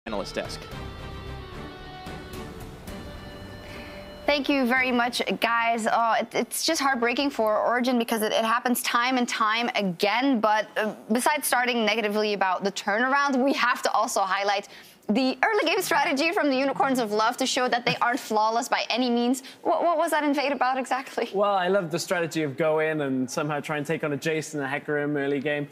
Analyst desk. Thank you very much, guys. It's just heartbreaking for Origen because it happens time and time again. But besides starting negatively about the turnaround, we have to also highlight the early game strategy from the Unicorns of Love to show that they aren't flawless by any means. What was that invade about exactly? Well, I love the strategy of go in and somehow try and take on a Jace and a Hecarim early game.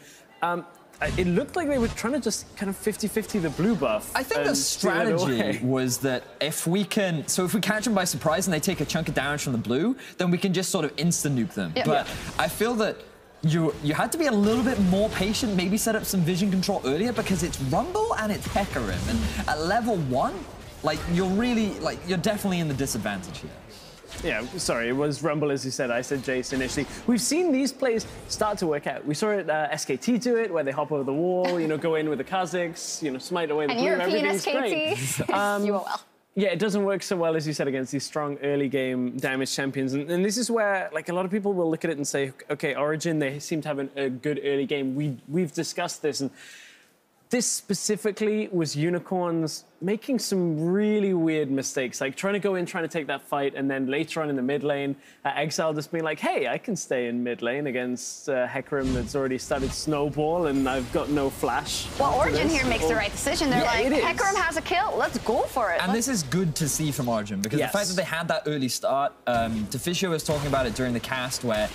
It looked like they were trying to just kind of 50-50 the blue buff. I think the strategy was that if we catch them by surprise and they take a chunk of damage from the blue, then we can just sort of insta-nuke them. Yeah. But I feel that you had to be a little bit more patient, maybe set up some vision control earlier because it's Rumble and it's Hecarim. And at level 1, like, you're definitely in the disadvantage here. Yeah, sorry, it was Rumble, as you said. I said Jace initially. We've seen these plays start to work out. We saw it SKT do it, where they hop over the wall, go in with the Kha'Zix, smite away the blue. European Everything's SKT. great. UOL. Yeah, it doesn't work so well, as you said, against these strong early game damage champions. And this is where, like, a lot of people will look at it and say, okay, Origen, they seem to have a good early game. We've discussed this, and this specifically was Unicorns making some really weird mistakes, like trying to go in, trying to take that fight, and then later on in the mid lane, Exile just being like, hey, I can stay in mid lane against Hecarim that's already started snowball, and I've got no flash. Well, Origen here makes the right decision. They're like, Hecarim has a kill, let's go for it. And this is good to see from Origen, because the fact that they had that early start, Deficio was talking about it during the cast, where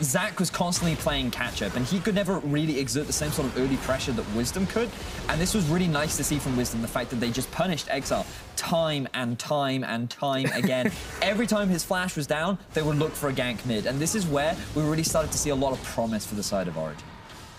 Zach was constantly playing catch-up, and he could never really exert the same sort of early pressure that Wisdom could. And this was really nice to see from Wisdom, the fact that they just punished Exile time and time and time again. Every time his flash was down, they would look for a gank mid. And this is where we really started to see a lot of promise for the side of Origen.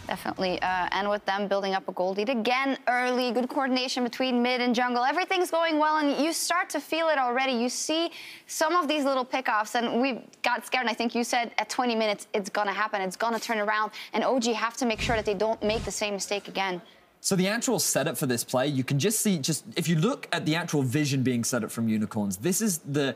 Definitely, and with them building up a gold lead again early, good coordination between mid and jungle, everything's going well, and you start to feel it already. You see some of these little pickoffs, and we got scared, and I think you said at 20 minutes, it's gonna happen, it's gonna turn around, and OG have to make sure that they don't make the same mistake again. So the actual setup for this play, you can just see, if you look at the actual vision being set up from Unicorns, this is the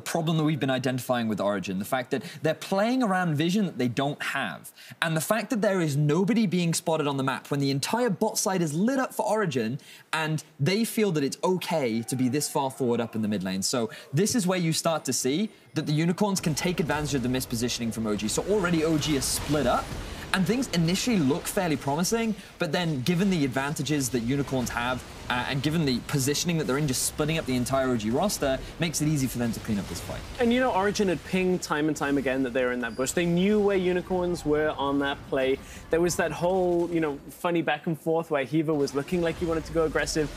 problem that we've been identifying with Origen, the fact that they're playing around vision that they don't have. And the fact that there is nobody being spotted on the map when the entire bot side is lit up for Origen, and they feel that it's okay to be this far forward up in the mid lane. So this is where you start to see that the Unicorns can take advantage of the mispositioning from OG. So already OG is split up, and things initially look fairly promising, but then given the advantages that Unicorns have, and given the positioning that they're in, just splitting up the entire OG roster, makes it easy for them to clean up this fight. And Origen had pinged time and time again that they were in that bush. They knew where Unicorns were on that play. There was that whole, funny back and forth where Hiva was looking like he wanted to go aggressive.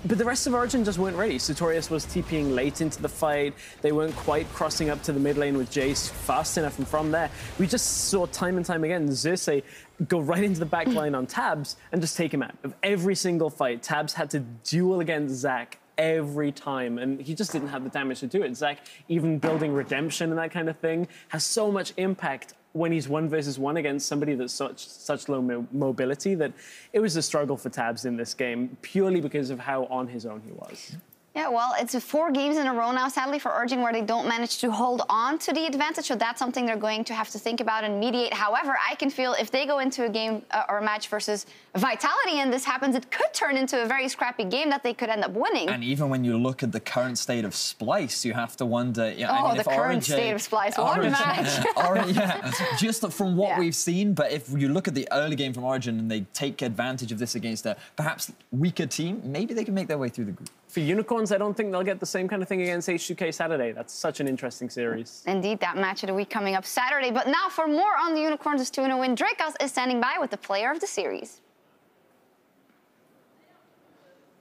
But the rest of Origen just weren't ready. Sartorius was TPing late into the fight. They weren't quite crossing up to the mid lane with Jace fast enough. And from there, we just saw time and time again Xerxes go right into the back line on Tabs and just take him out. Of every single fight, Tabs had to duel against Zach every time, and he just didn't have the damage to do it. Zach, even building redemption and that kind of thing, has so much impact when he's 1 versus 1 against somebody that's such low mobility that it was a struggle for Tabs in this game, purely because of how on his own he was. Yeah, well, it's 4 games in a row now, sadly, for Origen, where they don't manage to hold on to the advantage. So that's something they're going to have to think about and mediate. However, I can feel if they go into a game or a match versus Vitality and this happens, it could turn into a very scrappy game that they could end up winning. And even when you look at the current state of Splyce, you have to wonder... the current state of Splyce, what a match! Just from what we've seen, but if you look at the early game from Origen and they take advantage of this against a perhaps weaker team, maybe they can make their way through the group. For Unicorns, I don't think they'll get the same kind of thing against H2K Saturday. That's such an interesting series. Indeed, that match of the week coming up Saturday. But now for more on the Unicorns' 2-0 win, Dracos is standing by with the player of the series.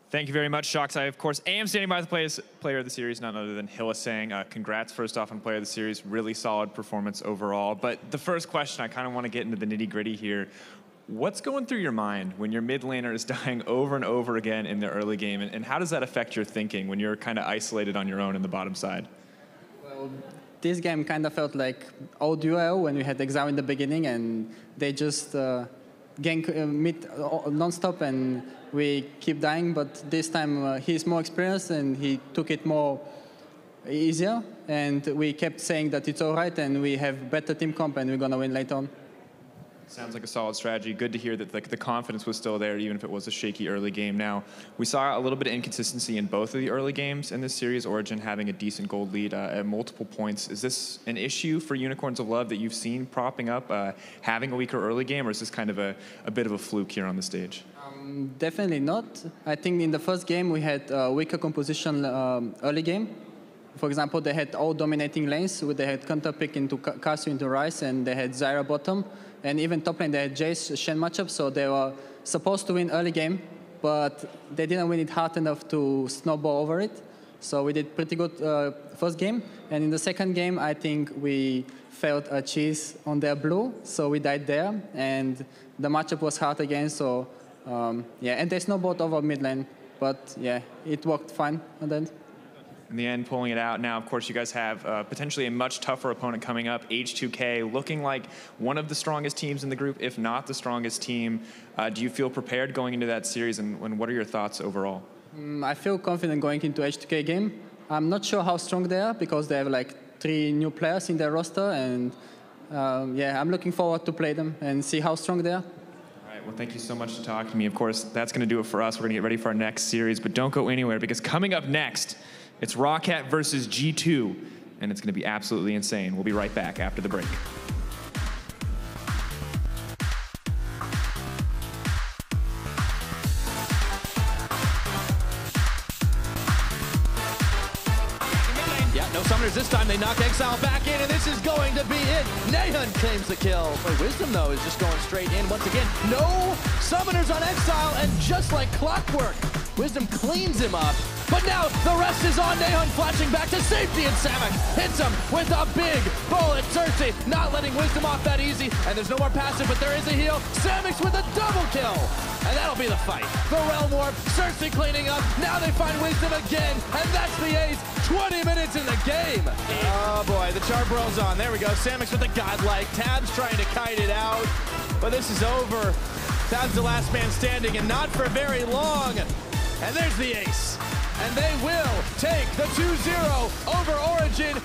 Thank you very much, Shox. I, of course, am standing by the player of the series, none other than Hylissang. Congrats, first off, on player of the series. Really solid performance overall. But the first question, I kind of want to get into the nitty-gritty here. What's going through your mind when your mid laner is dying over and over again in the early game, and how does that affect your thinking when you're kind of isolated on your own in the bottom side? Well, this game kind of felt like old UOL when we had Exile in the beginning, and they just gank mid non-stop, and we keep dying. But this time he's more experienced, and he took it more easier, and we kept saying that it's all right, and we have better team comp, and we're gonna win later on. Sounds like a solid strategy. Good to hear that the confidence was still there, even if it was a shaky early game. Now, we saw a little bit of inconsistency in both of the early games in this series, Origen having a decent gold lead at multiple points. Is this an issue for Unicorns of Love that you've seen propping up, having a weaker early game, or is this kind of a bit of a fluke here on the stage? Definitely not. I think in the first game we had a weaker composition early game. For example, they had all dominating lanes. They had counter pick into Casu into Rice, and they had Zyra bottom. And even top lane, they had Jace Shen matchup, so they were supposed to win early game, but they didn't win it hard enough to snowball over it. So we did pretty good first game. And in the second game, I think we felt a cheese on their blue, so we died there. And the matchup was hard again, so yeah, and they snowballed over mid lane. But yeah, it worked fine on the end. In the end, pulling it out. Now, of course, you guys have potentially a much tougher opponent coming up, H2K, looking like one of the strongest teams in the group, if not the strongest team. Do you feel prepared going into that series, and what are your thoughts overall? I feel confident going into H2K game. I'm not sure how strong they are because they have like 3 new players in their roster, and yeah, I'm looking forward to play them and see how strong they are. Well, thank you so much for talking to me. Of course, that's going to do it for us. We're going to get ready for our next series, but don't go anywhere because coming up next, it's Roccat versus G2, and it's going to be absolutely insane. We'll be right back after the break. Yeah, no summoners this time. They knock Exile back in, and this is going to be it. Nahun claims the kill. Wisdom, though, is just going straight in once again. No summoners on Exile, and just like clockwork, Wisdom cleans him up. But now the rest is on. Nahun flashing back to safety, and Samek hits him with a big bullet. Cersei not letting Wisdom off that easy, and there's no more passive, but there is a heal. Samek's with a double kill, and that'll be the fight. The Realm Warp, Cersei cleaning up. Now they find Wisdom again, and that's the ace. 20 minutes in the game. Oh boy, the Charbro's on. There we go. Samek's with the godlike. Tab's trying to kite it out, but this is over. Tab's the last man standing, and not for very long. And there's the ace. And they will take the 2-0 over Origen.